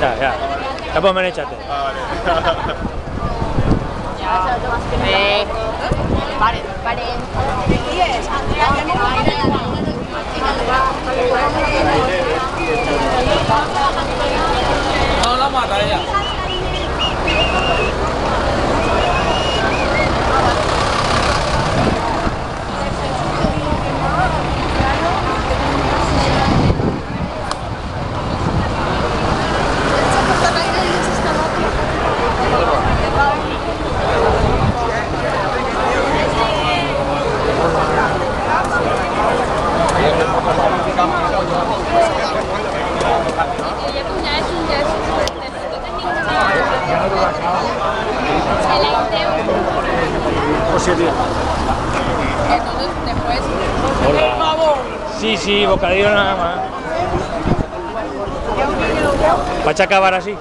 Ya. Después me echate. Ah, vale. Paren. No la mata ella. Entonces, después. Hola. Sí, bocadillo nada más. ¿Vas a acabar así?